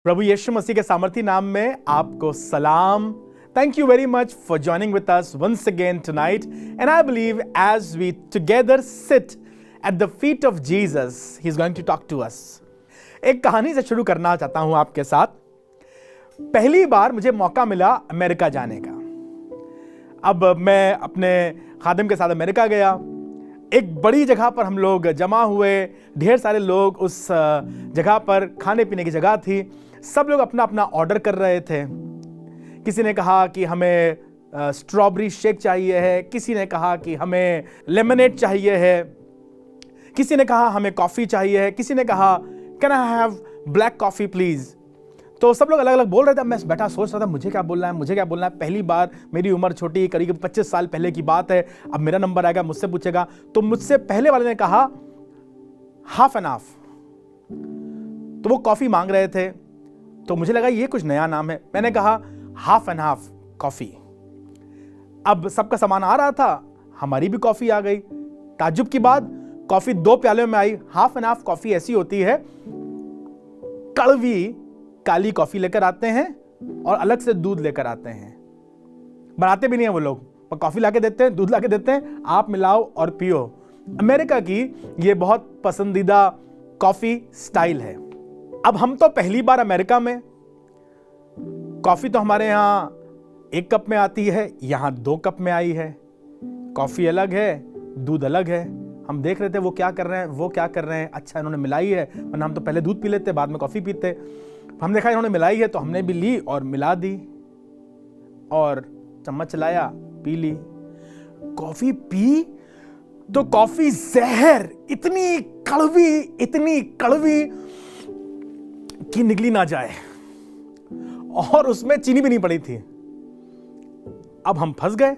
प्रभु यीशु मसीह के सामर्थी नाम में आपको सलाम। Thank you very much for joining with us once again tonight. And I believe as we together sit at the feet of Jesus, He's going to talk to us. एक कहानी से शुरू करना चाहता हूं आपके साथ। पहली बार मुझे मौका मिला अमेरिका जाने का। अब मैं अपने खादिम के साथ अमेरिका गया। एक बड़ी जगह पर हम लोग जमा हुए, ढेर सारे लोग उस जगह पर, खाने पीने की जगह थी। सब लोग अपना अपना ऑर्डर कर रहे थे। किसी ने कहा कि हमें स्ट्रॉबेरी शेक चाहिए है, किसी ने कहा कि हमें लेमनेड चाहिए है, किसी ने कहा हमें कॉफ़ी चाहिए है, किसी ने कहा can I have black coffee please. तो सब लोग अलग अलग बोल रहे थे। मैं बैठा सोच रहा था मुझे क्या बोलना है, मुझे क्या बोलना है। पहली बार, मेरी उम्र छोटी, करीब 25 साल पहले की बात है। अब मेरा नंबर आएगा, मुझसे पूछेगा। तो मुझसे पहले वाले ने कहा हाफ एंड हाफ। तो वो कॉफ़ी मांग रहे थे, तो मुझे लगा ये कुछ नया नाम है। मैंने कहा हाफ एंड हाफ कॉफ़ी। अब सबका सामान आ रहा था, हमारी भी कॉफ़ी आ गई। ताज्जुब की बात, कॉफ़ी 2 प्यालों में आई। हाफ एंड हाफ कॉफ़ी ऐसी होती है, कड़वी काली कॉफ़ी लेकर आते हैं और अलग से दूध लेकर आते हैं। बनाते भी नहीं है वो लोग, पर कॉफ़ी लाके देते हैं, दूध लाके देते हैं, आप मिलाओ और पियो। अमेरिका की ये बहुत पसंदीदा कॉफ़ी स्टाइल है। अब हम तो पहली बार अमेरिका में, कॉफ़ी तो हमारे यहाँ 1 कप में आती है, यहाँ 2 कप में आई है। कॉफ़ी अलग है, दूध अलग है। हम देख रहे थे वो क्या कर रहे हैं, वो क्या कर रहे हैं। अच्छा, इन्होंने मिलाई है, वरना हम तो पहले दूध पी लेते, बाद में कॉफ़ी पीते। हमने देखा इन्होंने मिलाई है, तो हमने भी ली और मिला दी और चम्मच चलाया, पी ली। कॉफ़ी पी तो कॉफ़ी जहर, इतनी कड़वी कि निकली ना जाए, और उसमें चीनी भी नहीं पड़ी थी। अब हम फंस गए।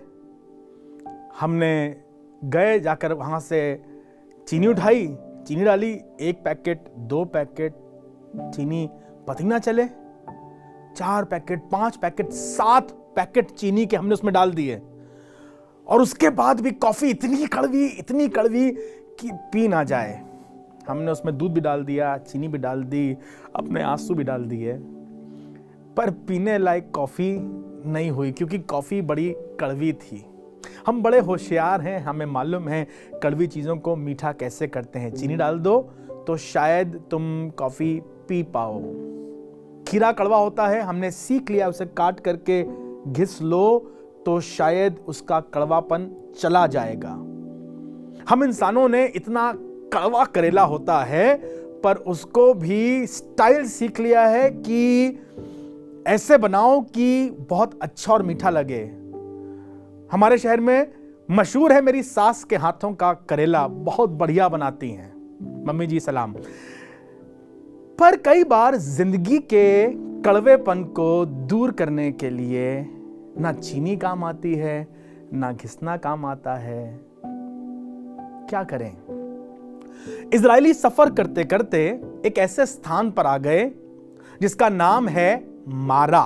हमने गए, जाकर वहां से चीनी उठाई, चीनी डाली, 1 पैकेट, 2 पैकेट, चीनी पता ही ना चले। 4 पैकेट, 5 पैकेट, 7 पैकेट चीनी के हमने उसमें डाल दिए। और उसके बाद भी कॉफी इतनी कड़वी कि पी ना जाए। हमने उसमें दूध भी डाल दिया, चीनी भी डाल दी, अपने आंसू भी डाल दिए, पर पीने लायक कॉफ़ी नहीं हुई, क्योंकि कॉफ़ी बड़ी कड़वी थी। हम बड़े होशियार हैं, हमें मालूम है कड़वी चीज़ों को मीठा कैसे करते हैं। चीनी डाल दो तो शायद तुम कॉफ़ी पी पाओ। खीरा कड़वा होता है, हमने सीख लिया, उसे काट करके घिस लो तो शायद उसका कड़वापन चला जाएगा। हम इंसानों ने इतना कड़वा करेला होता है, पर उसको भी स्टाइल सीख लिया है कि ऐसे बनाओ कि बहुत अच्छा और मीठा लगे। हमारे शहर में मशहूर है मेरी सास के हाथों का करेला, बहुत बढ़िया बनाती हैं, मम्मी जी सलाम। पर कई बार जिंदगी के कड़वेपन को दूर करने के लिए ना चीनी काम आती है, ना घिसना काम आता है। क्या करें? इजरायली सफर करते करते एक ऐसे स्थान पर आ गए जिसका नाम है मारा।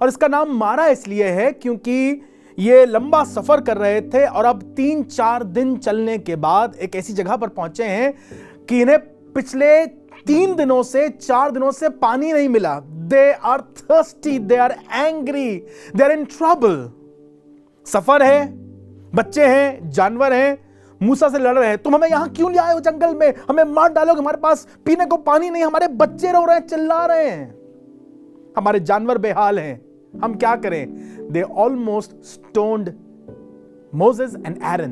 और इसका नाम मारा इसलिए है क्योंकि ये लंबा सफर कर रहे थे और अब 3-4 दिन चलने के बाद एक ऐसी जगह पर पहुंचे हैं कि इन्हें पिछले 3 दिनों से 4 दिनों से पानी नहीं मिला। They are thirsty, they are angry, they are in trouble. सफर है, बच्चे हैं, जानवर हैं, मूसा से लड़ रहे हैं, तुम हमें यहां क्यों ले आए हो जंगल में, हमें मार डालोगे, हमारे पास पीने को पानी नहीं, हमारे बच्चे रो रहे हैं, चिल्ला रहे हैं, हमारे जानवर बेहाल हैं, हम क्या करें। They almost stoned Moses and Aaron.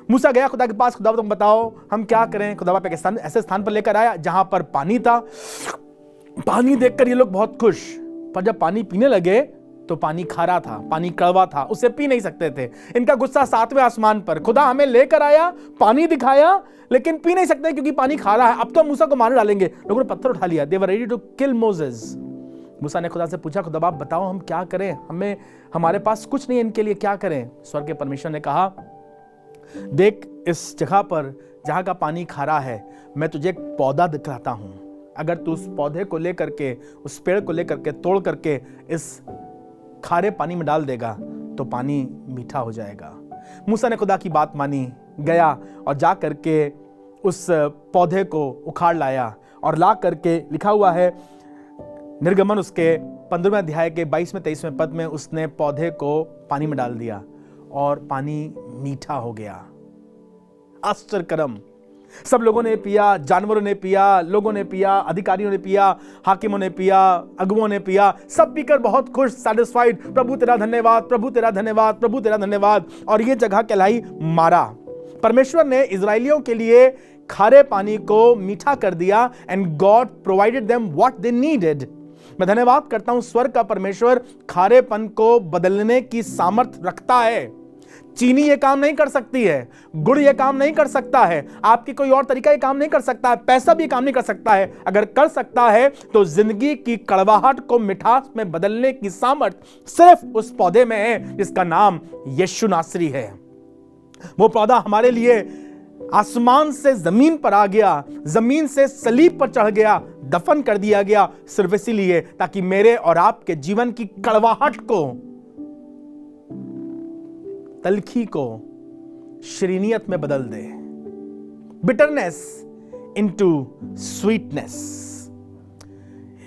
मूसा गया खुदा के पास, खुदा तुम बताओ हम क्या करें। खुदा एक ऐसे स्थान पर लेकर आया जहां पर पानी था। पानी देखकर ये लोग बहुत खुश, पर जब पानी पीने लगे तो पानी खारा था, पानी कड़वा था, उसे पी नहीं सकते थे। इनका गुस्सा 7वें आसमान पर। खुदा हमें लेकर आया, पानी दिखाया, लेकिन पी नहीं सकते क्योंकि पानी खारा है, अब तो मूसा को मार डालेंगे। लोगों ने पत्थर उठा लिया। They were ready to kill Moses. मूसा ने खुदा से पूछा, खुदा बाप बताओ हम क्या करें, हमारे पास कुछ नहीं है, इनके लिए क्या करें। स्वर्ग के परमेश्वर ने कहा, देख इस जगह पर जहां का पानी खारा है, मैं तुझे एक पौधा दिखाता हूं। अगर तू उस पौधे को लेकर के, उस पेड़ को लेकर के, तोड़ करके इस खारे पानी में डाल देगा तो पानी मीठा हो जाएगा। मूसा ने खुदा की बात मानी, गया और जा करके उस पौधे को उखाड़ लाया और ला करके लिखा हुआ है निर्गमन उसके 15वें अध्याय के 22वें 23वें पद में, उसने पौधे को पानी में डाल दिया और पानी मीठा हो गया। आश्चर्यकरम। सब लोगों ने पिया, जानवरों ने पिया, लोगों ने पिया, अधिकारियों ने पिया, हाकिमों ने पिया, अगुओं ने पिया, सब पीकर बहुत खुश, सैटिस्फाइड। प्रभु तेरा धन्यवाद, प्रभु तेरा धन्यवाद, प्रभु तेरा धन्यवाद। और ये जगह कहलाई मारा। परमेश्वर ने इजरायलियों के लिए खारे पानी को मीठा कर दिया and God provided them what they needed. मैं धन्यवाद करता हूं, स्वर्ग का परमेश्वर खारेपन को बदलने की सामर्थ रखता है। चीनी ये काम नहीं कर सकती है, गुड़ ये काम नहीं कर सकता है, आपकी कोई और तरीका ये काम नहीं कर सकता है, पैसा भी काम नहीं कर सकता है। अगर कर सकता है तो जिंदगी की कड़वाहट को मिठास में बदलने की सामर्थ सिर्फ उस पौधे में है जिसका नाम यीशु नासरी है। वो पौधा हमारे लिए आसमान से जमीन पर आ गया, जमीन से सलीब पर चढ़ गया, दफन कर दिया गया, सिर्फ इसीलिए ताकि मेरे और आपके जीवन की कड़वाहट को, तलखी को श्रीनियत में बदल दे। Bitterness into sweetness.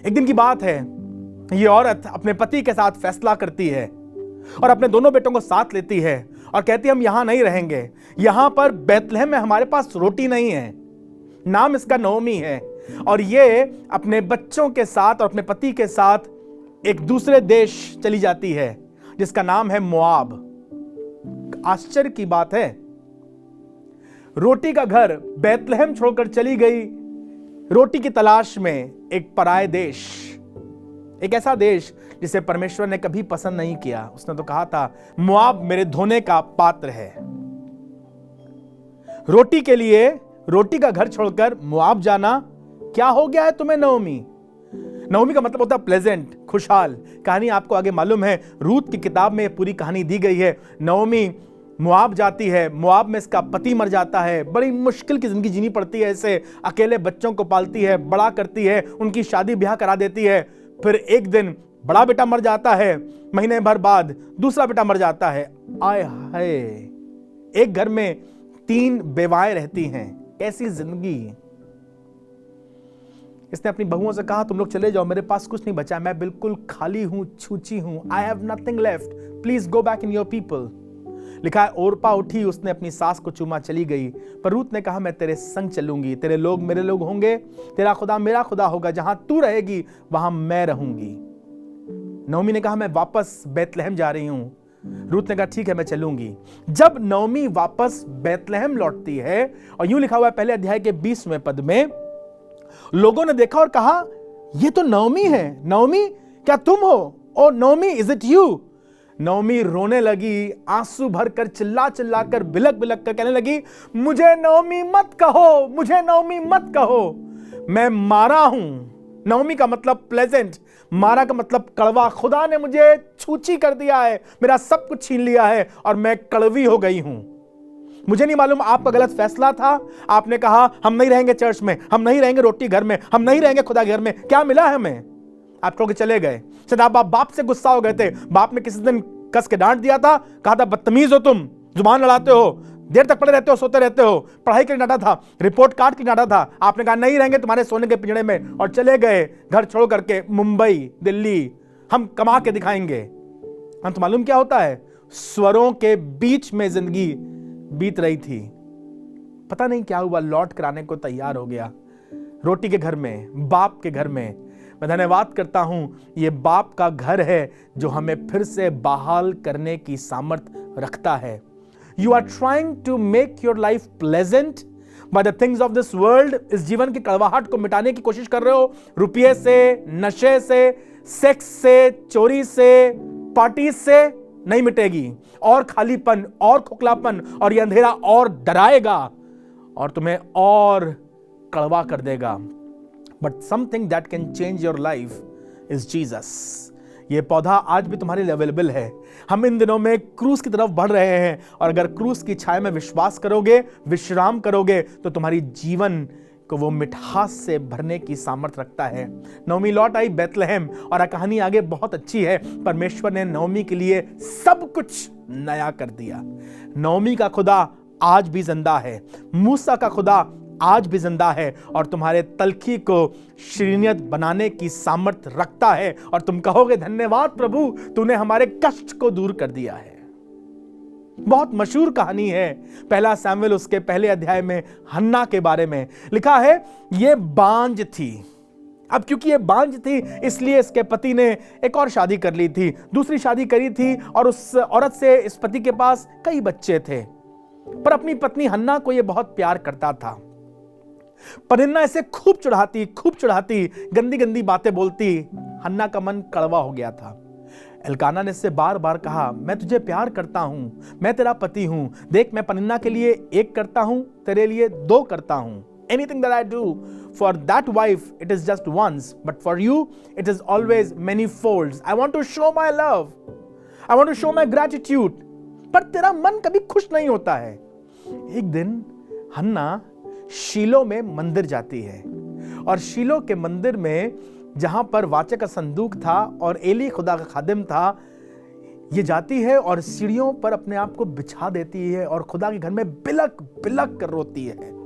एक दिन की बात है, ये औरत अपने पति के साथ फैसला करती है और अपने दोनों बेटों को साथ लेती है और कहती है हम यहां नहीं रहेंगे, यहां पर बैतलहम में हमारे पास रोटी नहीं है। नाम इसका नओमी है। और ये अपने बच्चों के साथ और अपने पति के साथ एक दूसरे देश चली जाती है जिसका नाम है मोआब। आश्चर्य की बात है, रोटी का घर बैतलहम छोड़कर चली गई रोटी की तलाश में एक पराये देश, एक ऐसा देश जिसे परमेश्वर ने कभी पसंद नहीं किया। उसने तो कहा था मोआब मेरे धोने का पात्र है। रोटी के लिए रोटी का घर छोड़कर मोआब जाना, क्या हो गया है तुम्हें नओमी? नओमी का मतलब होता है प्लेजेंट, खुशहाल। कहानी आपको आगे मालूम है, रूत की किताब में पूरी कहानी दी गई है। नओमी मोआब जाती है, मोआब में इसका पति मर जाता है, बड़ी मुश्किल की जिंदगी जीनी पड़ती है इसे, अकेले बच्चों को पालती है, बड़ा करती है, उनकी शादी ब्याह करा देती है। फिर एक दिन बड़ा बेटा मर जाता है, महीने भर बाद दूसरा बेटा मर जाता है। आय हाय, एक घर में 3 बेवाएं रहती हैं, कैसी जिंदगी। इसने अपनी बहुओं से कहा तुम लोग चले जाओ, मेरे पास कुछ नहीं बचा, मैं बिल्कुल खाली हूं, छूची हूं, I have nothing left, please go back in your people. लिखा है ओरपा उठी, उसने अपनी सास को चूमा चली गई, पर रूत ने कहा मैं तेरे संग चलूंगी, तेरे लोग मेरे लोग होंगे, तेरा खुदा मेरा खुदा होगा, जहां तू रहेगी वहां मैं रहूंगी। नओमी ने कहा मैं वापस बैतलहम जा रही हूं। रूत ने कहा ठीक है मैं चलूंगी। जब नओमी वापस बैतलहम लौटती है, और यूं लिखा हुआ है पहले अध्याय के 20वें पद में, लोगों ने देखा और कहा ये तो नओमी है, नओमी क्या तुम हो? ओ नओमी, इज इट यू? नओमी रोने लगी, आंसू भरकर चिल्ला चिल्ला कर बिलक बिलक कर कहने लगी मुझे नओमी मत कहो, मुझे नओमी मत कहो, मैं मारा हूं। नओमी का मतलब प्लेजेंट, मारा का मतलब कड़वा। खुदा ने मुझे छूची कर दिया है, मेरा सब कुछ छीन लिया है और मैं कड़वी हो गई हूं। मुझे नहीं मालूम आपका गलत फैसला था, आपने कहा हम नहीं रहेंगे चर्च में, हम नहीं रहेंगे रोटी घर में, हम नहीं रहेंगे खुदा घर में, क्या मिला है हमें? आप कहोगे चले गए, शायद आप बाप से गुस्सा हो गए थे, बाप ने किसी दिन कस के डांट दिया था, कहा था बदतमीज हो तुम, जुबान लड़ाते हो, देर तक पड़े रहते हो, सोते रहते हो, पढ़ाई के लिए डांटा था, रिपोर्ट कार्ड के लिए डांटा था, आपने कहा नहीं रहेंगे तुम्हारे सोने के पिंजड़े में, और चले गए घर छोड़ करके मुंबई दिल्ली, हम कमा के दिखाएंगे। अंत मालूम क्या होता है? स्वरों के बीच में जिंदगी बीत रही थी, पता नहीं क्या हुआ, लौट कर आने को तैयार हो गया रोटी के घर में, बाप के घर में। मैं धन्यवाद करता हूं, ये बाप का घर है जो हमें फिर से बहाल करने की सामर्थ रखता है। You are trying to make your life pleasant by the things of this world. इस जीवन की कड़वाहट को मिटाने की कोशिश कर रहे हो, रुपये से, नशे से, सेक्स से, चोरी से, पार्टी से, नहीं मिटेगी। और खालीपन और खोखलापन और ये अंधेरा और डराएगा और तुम्हें और कड़वा कर देगा। But something that can change your life is Jesus. ये पौधा आज भी तुम्हारे लिए अवेलेबल है। हम इन दिनों में क्रूस की तरफ बढ़ रहे हैं, और अगर क्रूस की छाया में विश्वास करोगे, विश्राम करोगे, तो तुम्हारी जीवन को वो मिठास से भरने की सामर्थ रखता है। नओमी लौट आई बैतलहम, और कहानी आगे बहुत अच्छी है। परमेश्वर ने नओमी के लिए सब कुछ नया कर दिया। नओमी का खुदा आज भी जिंदा है, मूसा का खुदा आज भी जिंदा है और तुम्हारे तलखी को श्रीनियत बनाने की सामर्थ्य रखता है, और तुम कहोगे धन्यवाद प्रभु, तूने हमारे कष्ट को दूर कर दिया है। बहुत मशहूर कहानी है, पहला सैमुएल उसके पहले अध्याय में हन्ना के बारे में लिखा है। ये बांझ थी। अब क्योंकि ये बांझ थी इसलिए इसके पति ने एक और शादी कर ली थी, दूसरी शादी करी थी, और उस औरत से इस पति के पास कई बच्चे थे। पर अपनी पत्नी हन्ना को ये बहुत प्यार करता था। पनिन्ना इसे खूब चढ़ाती, गंदी गंदी बातें बोलती। हन्ना का मन कड़वा हो गया था। एल्काना ने इससे बार बार कहा, मैं तुझे प्यार करता हूं, मैं तेरा पति हूं, देख मैं पनिन्ना के लिए एक करता हूं, तेरे लिए दो करता हूं। Anything that I do for that wife, it is just once, but for you, it is always many folds. I want to show my love. I want to show my gratitude. पर तेरा मन कभी खुश नहीं होता है। एक दिन हन्ना शीलो में मंदिर जाती है, और शीलो के मंदिर में जहां पर वाचा का संदूक था और एली खुदा का खादिम था, ये जाती है और सीढ़ियों पर अपने आप को बिछा देती है और खुदा के घर में बिलक बिलक कर रोती है।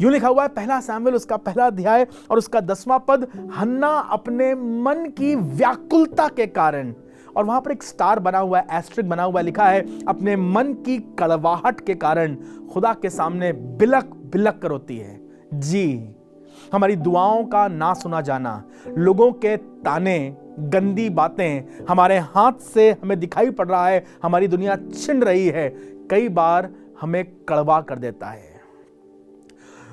यूं लिखा हुआ है पहला सैमुएल उसका पहला अध्याय और उसका 10वां पद, हन्ना अपने मन की व्याकुलता के कारण, और वहां पर एक स्टार बना हुआ है, एस्ट्रिक बना हुआ है, लिखा है अपने मन की कड़वाहट के कारण खुदा के सामने बिलक बिलक कर रोती है। जी, हमारी दुआओं का ना सुना जाना, लोगों के ताने, गंदी बातें हमारे हाथ से हमें दिखाई पड़ रहा है, हमारी दुनिया छिन रही है, कई बार हमें कड़वा कर देता है।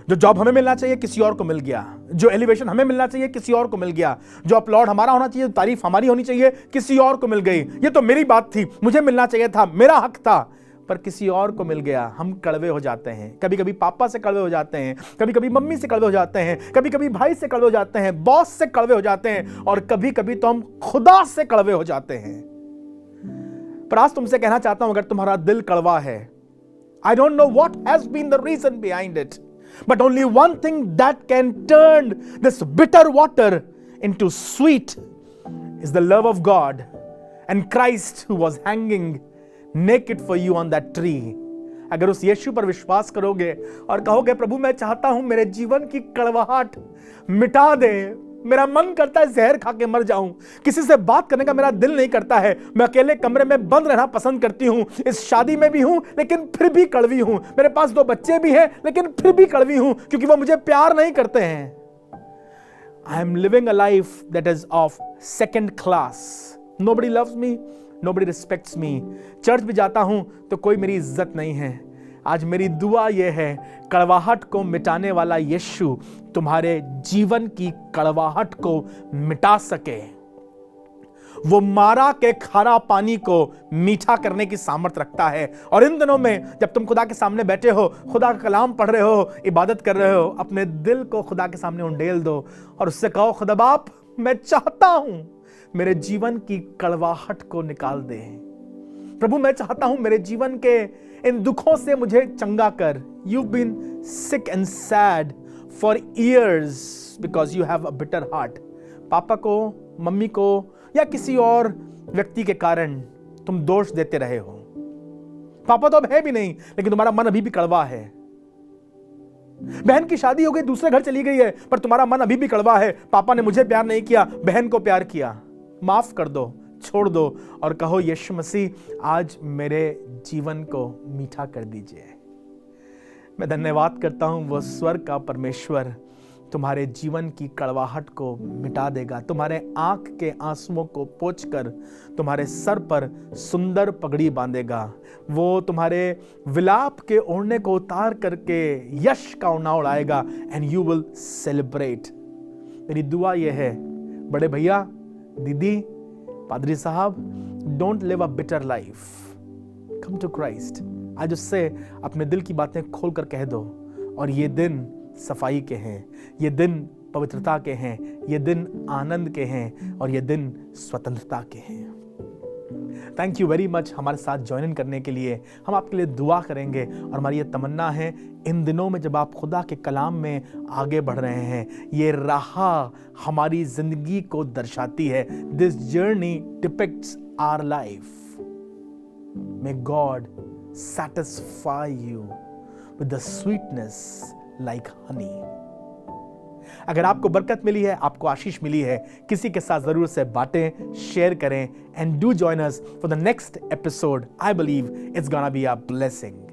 जो जॉब हमें मिलना चाहिए किसी और को मिल गया, जो एलिवेशन हमें मिलना चाहिए किसी और को मिल गया, जो अपलॉड हमारा होना चाहिए, तारीफ हमारी होनी चाहिए, किसी और को मिल गई। ये तो मेरी बात थी, मुझे मिलना चाहिए था, मेरा हक था, पर किसी और को मिल गया। हम कड़वे हो जाते हैं। कभी कभी पापा से कड़वे हो जाते हैं, कभी कभी मम्मी से कड़वे हो जाते हैं, कभी कभी भाई से कड़वे हो जाते हैं, बॉस से कड़वे हो जाते हैं, और कभी कभी तो हम खुदा से कड़वे हो जाते हैं। पर आज तुमसे कहना चाहता हूं, अगर तुम्हारा दिल कड़वा है, I don't know what has been the reason behind it, but only one thing that can turn this bitter water into sweet is the love of God and Christ who was hanging naked for you on that tree. अगर उस यीशु पर विश्वास करोगे और कहोगे प्रभु मैं चाहता हूं मेरे जीवन की कड़वाहट मिटा दे, मेरा मन करता है जहर खा के मर जाऊं, किसी से बात करने का मेरा दिल नहीं करता है, मैं अकेले कमरे में बंद रहना पसंद करती हूं, इस शादी में भी हूं लेकिन फिर भी कड़वी हूं, मेरे पास 2 बच्चे भी हैं लेकिन फिर भी कड़वी हूं क्योंकि वो मुझे प्यार नहीं करते हैं। I am living a life that is of second class, nobody loves me, nobody respects me, church भी जाता हूं तो कोई मेरी इज्जत नहीं है। आज मेरी दुआ यह है, कड़वाहट को मिटाने वाला यीशु तुम्हारे जीवन की कड़वाहट को मिटा सके। वो मारा के खारा पानी को मीठा करने की सामर्थ्य रखता है। और इन दिनों में जब तुम खुदा के सामने बैठे हो, खुदा का कलाम पढ़ रहे हो, इबादत कर रहे हो, अपने दिल को खुदा के सामने उंडेल दो और उससे कहो खुदा बाप मैं चाहता हूं मेरे जीवन की कड़वाहट को निकाल दे। प्रभु मैं चाहता हूं मेरे जीवन के इन दुखों से मुझे चंगा कर। You've been sick and sad for years because you have a bitter heart. पापा को, मम्मी को या किसी और व्यक्ति के कारण तुम दोष देते रहे हो। पापा तो अब है भी नहीं लेकिन तुम्हारा मन अभी भी कड़वा है। बहन की शादी हो गई, दूसरे घर चली गई है, पर तुम्हारा मन अभी भी कड़वा है। पापा ने मुझे प्यार नहीं किया, बहन को प्यार किया। माफ कर दो, छोड़ दो और कहो यीशु मसीह आज मेरे जीवन को मीठा कर दीजिए। मैं धन्यवाद करता हूं वो स्वर्ग का परमेश्वर तुम्हारे जीवन की कड़वाहट को मिटा देगा, तुम्हारे आंख के आंसुओं को पोंछकर तुम्हारे सर पर सुंदर पगड़ी बांधेगा। वो तुम्हारे विलाप के ओढ़ने को उतार करके यश का ओढ़ना उड़ाएगा एंड यू विल सेलिब्रेट। मेरी दुआ यह है, बड़े भैया, दीदी, पादरी साहब, don't live a bitter life, come to Christ. आज उससे अपने दिल की बातें खोलकर कह दो। और ये दिन सफाई के हैं, ये दिन पवित्रता के हैं, ये दिन आनंद के हैं और ये दिन स्वतंत्रता के हैं। थैंक यू वेरी मच हमारे साथ ज्वाइन इन करने के लिए। हम आपके लिए दुआ करेंगे और हमारी ये तमन्ना है इन दिनों में जब आप खुदा के कलाम में आगे बढ़ रहे हैं, ये राह हमारी जिंदगी को दर्शाती है। This journey depicts our life. May God satisfy you with the sweetness like honey. अगर आपको बरकत मिली है, आपको आशीष मिली है, किसी के साथ जरूर से बांटें, शेयर करें, and do join us for the next episode. I believe it's gonna be a blessing.